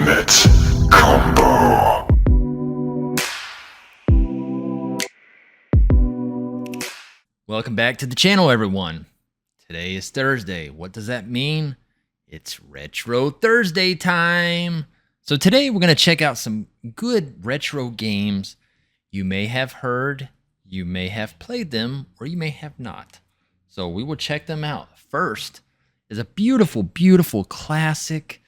Ultimate Combo. Welcome back to the channel, everyone. Today is Thursday. What does that mean? It's Retro Thursday time. So today we're going to check out some good retro games. You may have heard, you may have played them, or you may have not. So we will check them out. First is a beautiful, beautiful classic.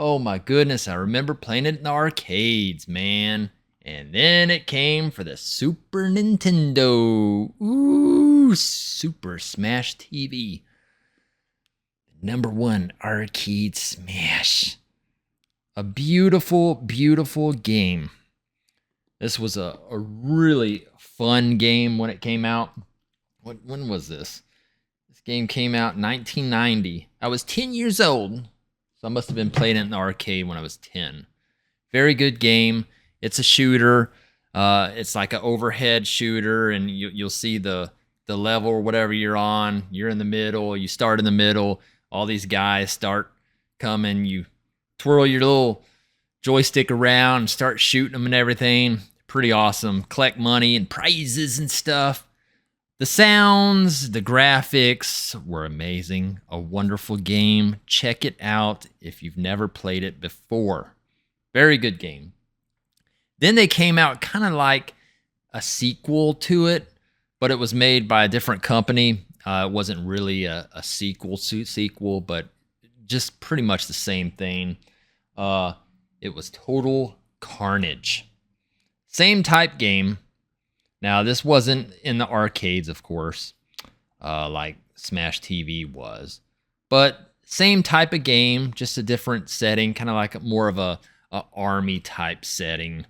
Oh my goodness, I remember playing it in the arcades, man. And then it came for the Super Nintendo. Ooh, Super Smash TV. #1 arcade smash. A beautiful, beautiful game. This was a really fun game when it came out. When was this? This game came out in 1990. I was 10 years old, so I must have been playing it in the arcade when I was 10. Very good game. It's a shooter. It's like an overhead shooter, and you'll see the level or whatever you're on. You're in the middle. You start in the middle. All these guys start coming. You twirl your little joystick around and start shooting them and everything. Pretty awesome. Collect money and prizes and stuff. The sounds, the graphics were amazing. A wonderful game. Check it out if you've never played it before. Very good game. Then they came out kind of like a sequel to it, but it was made by a different company. It wasn't really a sequel, but just pretty much the same thing. It was Total Carnage. Same type game. Now, this wasn't in the arcades, of course, like Smash TV was. But same type of game, just a different setting, kind of like more of a army type setting.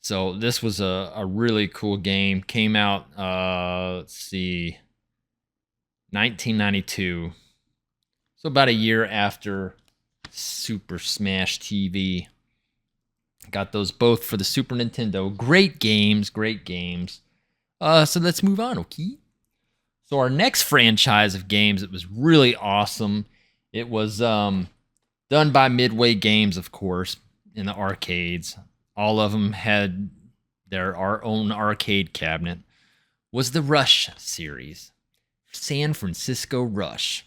So this was a really cool game. Came out, let's see, 1992. So about a year after Super Smash TV. Got those both for the Super Nintendo. Great games, great games. So let's move on, okay? So our next franchise of games, it was really awesome. It was done by Midway Games, of course, in the arcades. All of them had our own arcade cabinet. Was the Rush series. San Francisco Rush.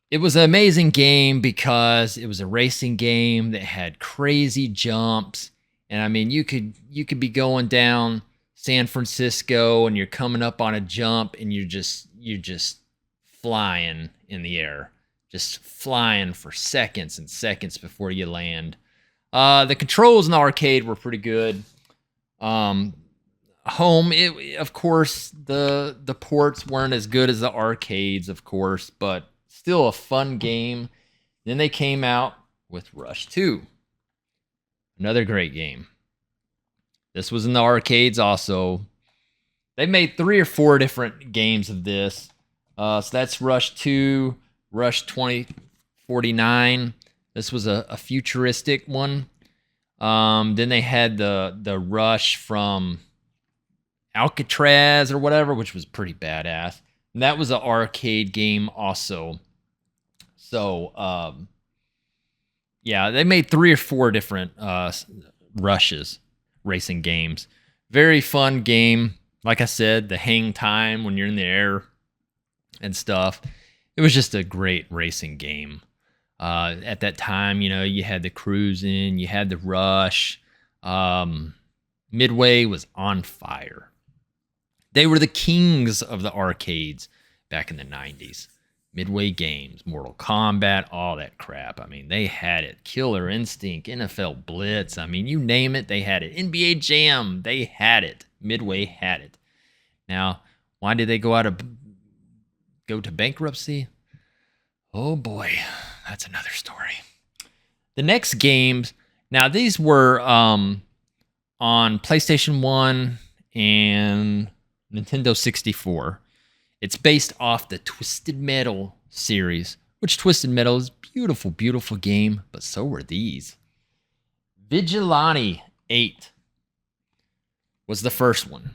It was an amazing game because it was a racing game that had crazy jumps. And I mean, you could be going down San Francisco and you're coming up on a jump and you're just flying in the air. Just flying for seconds and seconds before you land. The controls in the arcade were pretty good. Home, of course, the ports weren't as good as the arcades, of course, but still a fun game. Then they came out with Rush 2. Another great game. This was in the arcades also. They made 3 or 4 different games of this. So that's Rush 2, Rush 2049. This was a futuristic one. Then they had the Rush from Alcatraz or whatever, which was pretty badass. And that was an arcade game also. So, yeah, they made 3 or 4 different Rushes, racing games. Very fun game. Like I said, the hang time when you're in the air and stuff. It was just a great racing game. At that time, you had the Cruising, you had the Rush. Midway was on fire. They were the kings of the arcades back in the 90s. Midway Games, Mortal Kombat, all that crap. I mean, they had it. Killer Instinct, NFL Blitz. I mean, you name it, they had it. NBA Jam, they had it. Midway had it. Now, why did they go to bankruptcy? Oh boy, that's another story. The next games, now these were on PlayStation 1 and Nintendo 64. It's based off the Twisted Metal series, which Twisted Metal is a beautiful, beautiful game, but so were these. Vigilante 8 was the first one.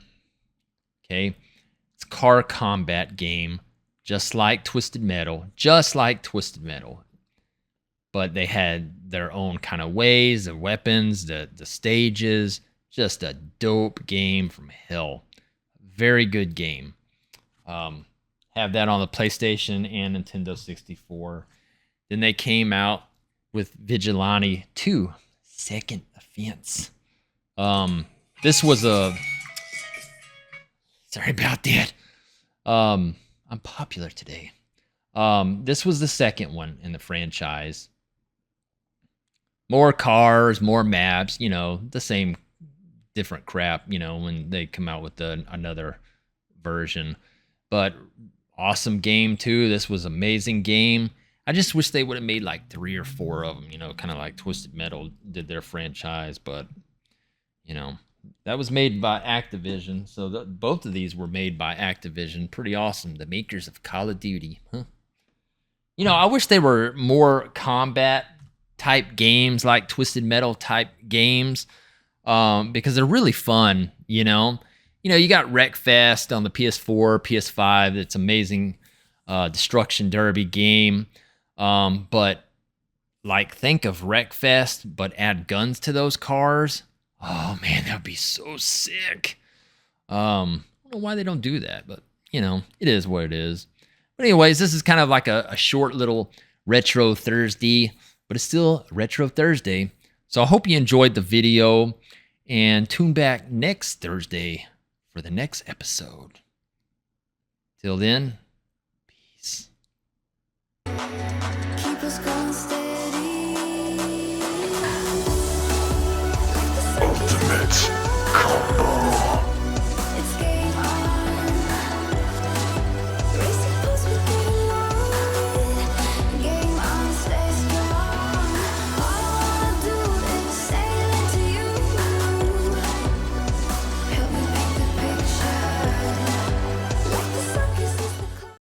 Okay, it's a car combat game, just like Twisted Metal, but they had their own kind of ways, the weapons, the stages. Just a dope game from hell. Very good game. Have that on the PlayStation and Nintendo 64. Then they came out with Vigilante 2, Second Offense. This was a... Sorry about that. I'm popular today. This was the second one in the franchise. More cars, more maps, you know, the same different crap, you know, when they come out with another version. But awesome game too. This was amazing game. I just wish they would have made like 3 or 4 of them, you know, kind of like Twisted Metal did their franchise. But, you know, that was made by Activision. So both of these were made by Activision. Pretty awesome. The makers of Call of Duty. Huh? You know, I wish they were more combat type games, like Twisted Metal type games, because they're really fun, you know. You got Wreckfest on the PS4, PS5. It's amazing destruction derby game. But like, think of Wreckfest, but add guns to those cars. Oh man, that would be so sick. I don't know why they don't do that, but you know, it is what it is. But anyways, this is kind of like a short little Retro Thursday, but it's still Retro Thursday. So I hope you enjoyed the video, and tune back next Thursday for the next episode. Till then, peace. Keep us going, stay